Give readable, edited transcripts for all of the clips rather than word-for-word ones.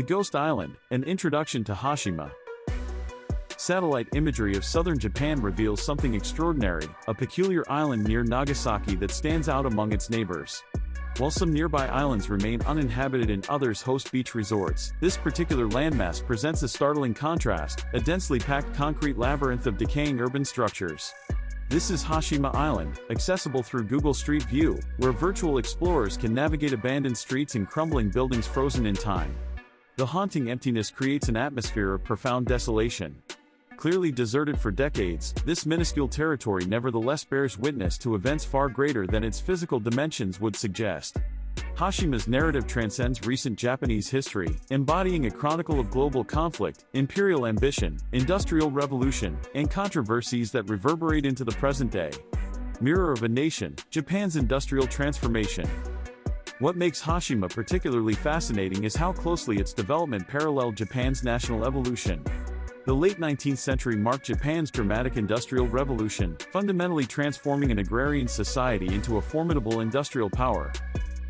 The Ghost Island, an introduction to Hashima. Satellite imagery of southern Japan reveals something extraordinary, a peculiar island near Nagasaki that stands out among its neighbors. While some nearby islands remain uninhabited and others host beach resorts, this particular landmass presents a startling contrast, a densely packed concrete labyrinth of decaying urban structures. This is Hashima Island, accessible through Google Street View, where virtual explorers can navigate abandoned streets and crumbling buildings frozen in time. The haunting emptiness creates an atmosphere of profound desolation. Clearly deserted for decades, this minuscule territory nevertheless bears witness to events far greater than its physical dimensions would suggest. Hashima's narrative transcends recent Japanese history, embodying a chronicle of global conflict, imperial ambition, industrial revolution, and controversies that reverberate into the present day. Mirror of a nation, Japan's industrial transformation. What makes Hashima particularly fascinating is how closely its development paralleled Japan's national evolution. The late 19th century marked Japan's dramatic industrial revolution, fundamentally transforming an agrarian society into a formidable industrial power.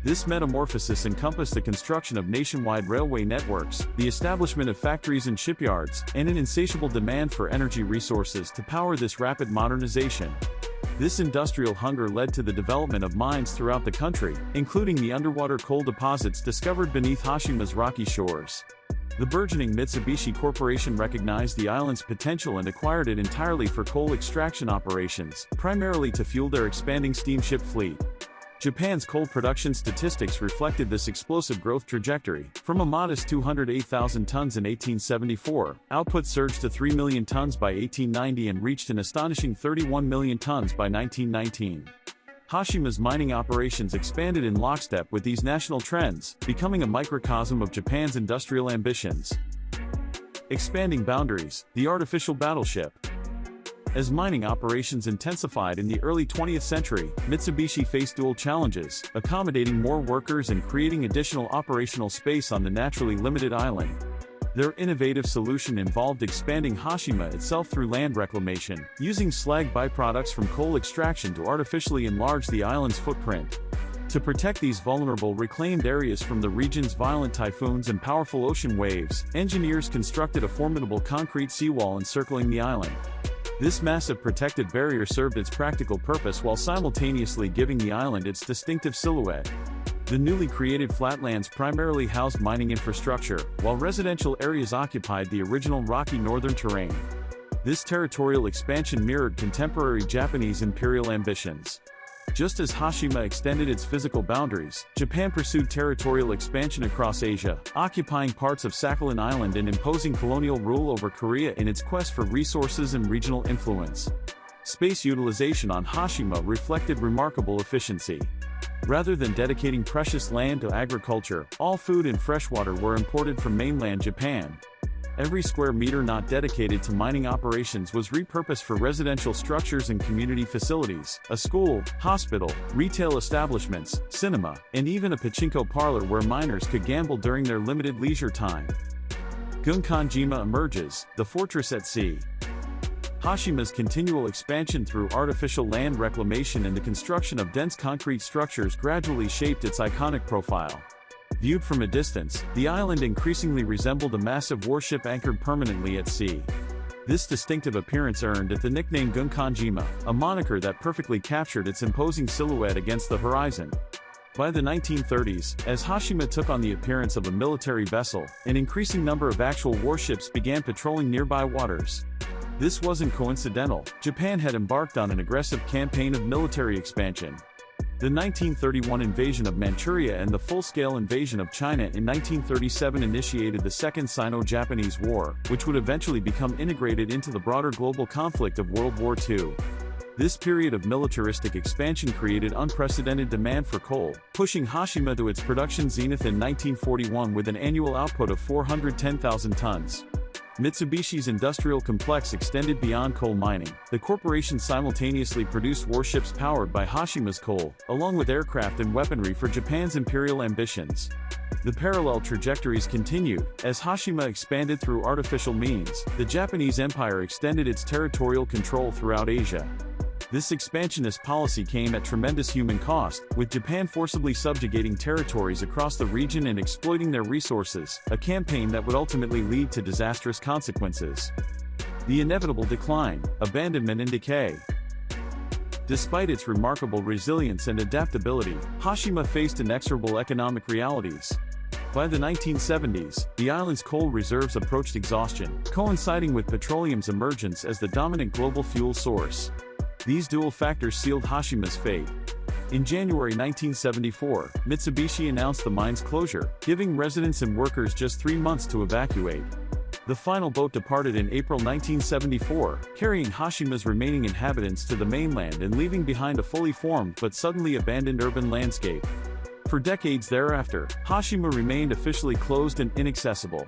This metamorphosis encompassed the construction of nationwide railway networks, the establishment of factories and shipyards, and an insatiable demand for energy resources to power this rapid modernization. This industrial hunger led to the development of mines throughout the country, including the underwater coal deposits discovered beneath Hashima's rocky shores. The burgeoning Mitsubishi Corporation recognized the island's potential and acquired it entirely for coal extraction operations, primarily to fuel their expanding steamship fleet. Japan's coal production statistics reflected this explosive growth trajectory. From a modest 208,000 tons in 1874, output surged to 3 million tons by 1890 and reached an astonishing 31 million tons by 1919. Hashima's mining operations expanded in lockstep with these national trends, becoming a microcosm of Japan's industrial ambitions. Expanding boundaries, the artificial battleship. As mining operations intensified in the early 20th century, Mitsubishi faced dual challenges, accommodating more workers and creating additional operational space on the naturally limited island. Their innovative solution involved expanding Hashima itself through land reclamation, using slag byproducts from coal extraction to artificially enlarge the island's footprint. To protect these vulnerable reclaimed areas from the region's violent typhoons and powerful ocean waves, engineers constructed a formidable concrete seawall encircling the island. This massive protective barrier served its practical purpose while simultaneously giving the island its distinctive silhouette. The newly created flatlands primarily housed mining infrastructure, while residential areas occupied the original rocky northern terrain. This territorial expansion mirrored contemporary Japanese imperial ambitions. Just as Hashima extended its physical boundaries, Japan pursued territorial expansion across Asia, occupying parts of Sakhalin Island and imposing colonial rule over Korea in its quest for resources and regional influence. Space utilization on Hashima reflected remarkable efficiency. Rather than dedicating precious land to agriculture, all food and freshwater were imported from mainland Japan. Every square meter not dedicated to mining operations was repurposed for residential structures and community facilities, a school, hospital, retail establishments, cinema, and even a pachinko parlor where miners could gamble during their limited leisure time. Gunkanjima emerges, the fortress at sea. Hashima's continual expansion through artificial land reclamation and the construction of dense concrete structures gradually shaped its iconic profile. Viewed from a distance, the island increasingly resembled a massive warship anchored permanently at sea. This distinctive appearance earned it the nickname Gunkanjima, a moniker that perfectly captured its imposing silhouette against the horizon. By the 1930s, as Hashima took on the appearance of a military vessel, an increasing number of actual warships began patrolling nearby waters. This wasn't coincidental. Japan had embarked on an aggressive campaign of military expansion. The 1931 invasion of Manchuria and the full-scale invasion of China in 1937 initiated the Second Sino-Japanese War, which would eventually become integrated into the broader global conflict of World War II. This period of militaristic expansion created unprecedented demand for coal, pushing Hashima to its production zenith in 1941 with an annual output of 410,000 tons. Mitsubishi's industrial complex extended beyond coal mining. The corporation simultaneously produced warships powered by Hashima's coal, along with aircraft and weaponry for Japan's imperial ambitions. The parallel trajectories continued. As Hashima expanded through artificial means, the Japanese Empire extended its territorial control throughout Asia. This expansionist policy came at tremendous human cost, with Japan forcibly subjugating territories across the region and exploiting their resources, a campaign that would ultimately lead to disastrous consequences. The inevitable decline, abandonment and decay. Despite its remarkable resilience and adaptability, Hashima faced inexorable economic realities. By the 1970s, the island's coal reserves approached exhaustion, coinciding with petroleum's emergence as the dominant global fuel source. These dual factors sealed Hashima's fate. In January 1974, Mitsubishi announced the mine's closure, giving residents and workers just 3 months to evacuate. The final boat departed in April 1974, carrying Hashima's remaining inhabitants to the mainland and leaving behind a fully formed but suddenly abandoned urban landscape. For decades thereafter, Hashima remained officially closed and inaccessible.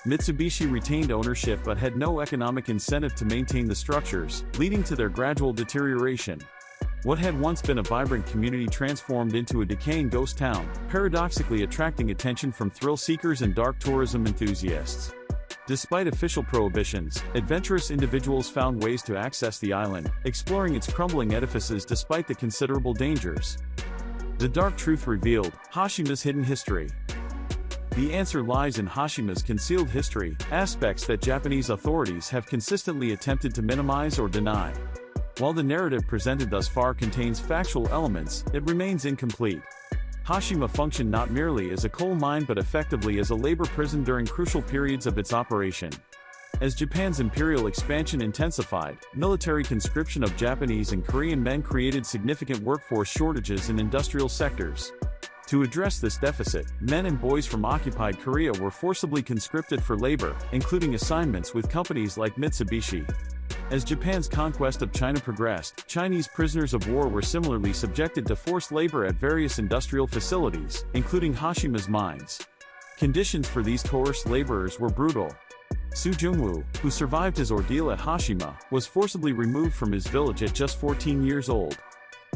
Mitsubishi retained ownership but had no economic incentive to maintain the structures, leading to their gradual deterioration. What had once been a vibrant community transformed into a decaying ghost town, paradoxically attracting attention from thrill-seekers and dark tourism enthusiasts. Despite official prohibitions, adventurous individuals found ways to access the island, exploring its crumbling edifices despite the considerable dangers. The dark truth revealed: Hashima's hidden history. The answer lies in Hashima's concealed history, aspects that Japanese authorities have consistently attempted to minimize or deny. While the narrative presented thus far contains factual elements, it remains incomplete. Hashima functioned not merely as a coal mine but effectively as a labor prison during crucial periods of its operation. As Japan's imperial expansion intensified, military conscription of Japanese and Korean men created significant workforce shortages in industrial sectors. To address this deficit, men and boys from occupied Korea were forcibly conscripted for labor, including assignments with companies like Mitsubishi. As Japan's conquest of China progressed, Chinese prisoners of war were similarly subjected to forced labor at various industrial facilities, including Hashima's mines. Conditions for these coerced laborers were brutal. Su Jungwoo, who survived his ordeal at Hashima, was forcibly removed from his village at just 14 years old.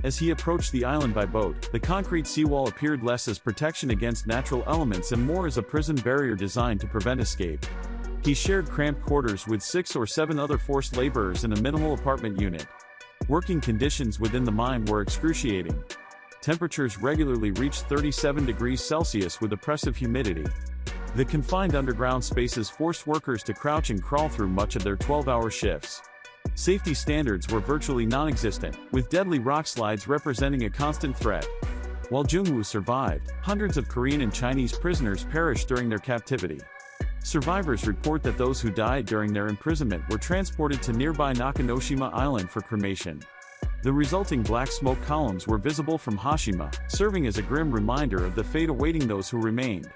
As he approached the island by boat, the concrete seawall appeared less as protection against natural elements and more as a prison barrier designed to prevent escape. He shared cramped quarters with 6 or 7 other forced laborers in a minimal apartment unit. Working conditions within the mine were excruciating. Temperatures regularly reached 37 degrees Celsius with oppressive humidity. The confined underground spaces forced workers to crouch and crawl through much of their 12-hour shifts. Safety standards were virtually non-existent, with deadly rock slides representing a constant threat. While Jungwoo survived, hundreds of Korean and Chinese prisoners perished during their captivity. Survivors report that those who died during their imprisonment were transported to nearby Nakanoshima Island for cremation. The resulting black smoke columns were visible from Hashima, serving as a grim reminder of the fate awaiting those who remained.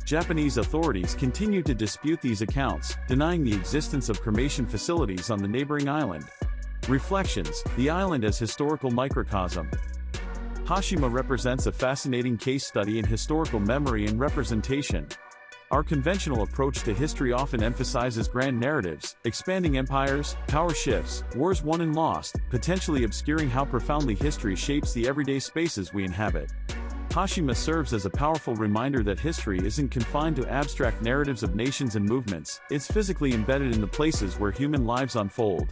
Japanese authorities continued to dispute these accounts, denying the existence of cremation facilities on the neighboring island. Reflections: the island as historical microcosm. Hashima represents a fascinating case study in historical memory and representation. Our conventional approach to history often emphasizes grand narratives, expanding empires, power shifts, wars won and lost, potentially obscuring how profoundly history shapes the everyday spaces we inhabit. Hashima serves as a powerful reminder that history isn't confined to abstract narratives of nations and movements, it's physically embedded in the places where human lives unfold.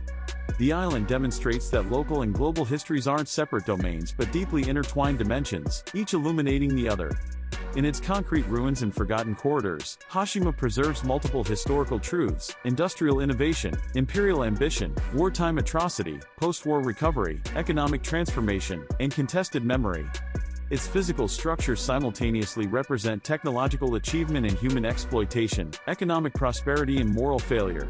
The island demonstrates that local and global histories aren't separate domains but deeply intertwined dimensions, each illuminating the other. In its concrete ruins and forgotten corridors, Hashima preserves multiple historical truths: industrial innovation, imperial ambition, wartime atrocity, post-war recovery, economic transformation, and contested memory. Its physical structures simultaneously represent technological achievement and human exploitation, economic prosperity and moral failure.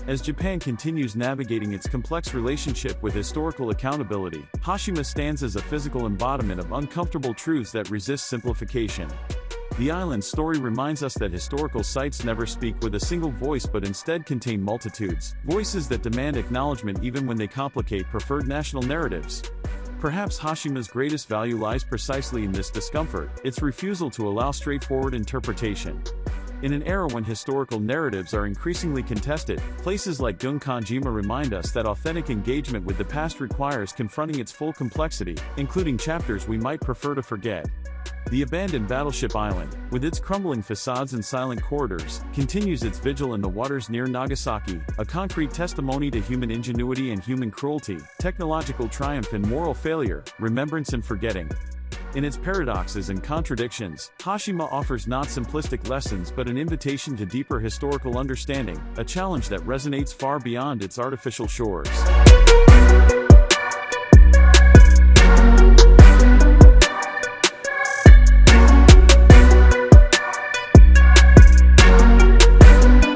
As Japan continues navigating its complex relationship with historical accountability, Hashima stands as a physical embodiment of uncomfortable truths that resist simplification. The island's story reminds us that historical sites never speak with a single voice but instead contain multitudes, voices that demand acknowledgement even when they complicate preferred national narratives. Perhaps Hashima's greatest value lies precisely in this discomfort, its refusal to allow straightforward interpretation. In an era when historical narratives are increasingly contested, places like Gunkanjima remind us that authentic engagement with the past requires confronting its full complexity, including chapters we might prefer to forget. The abandoned Battleship Island, with its crumbling facades and silent corridors, continues its vigil in the waters near Nagasaki, a concrete testimony to human ingenuity and human cruelty, technological triumph and moral failure, remembrance and forgetting. In its paradoxes and contradictions, Hashima offers not simplistic lessons but an invitation to deeper historical understanding, a challenge that resonates far beyond its artificial shores.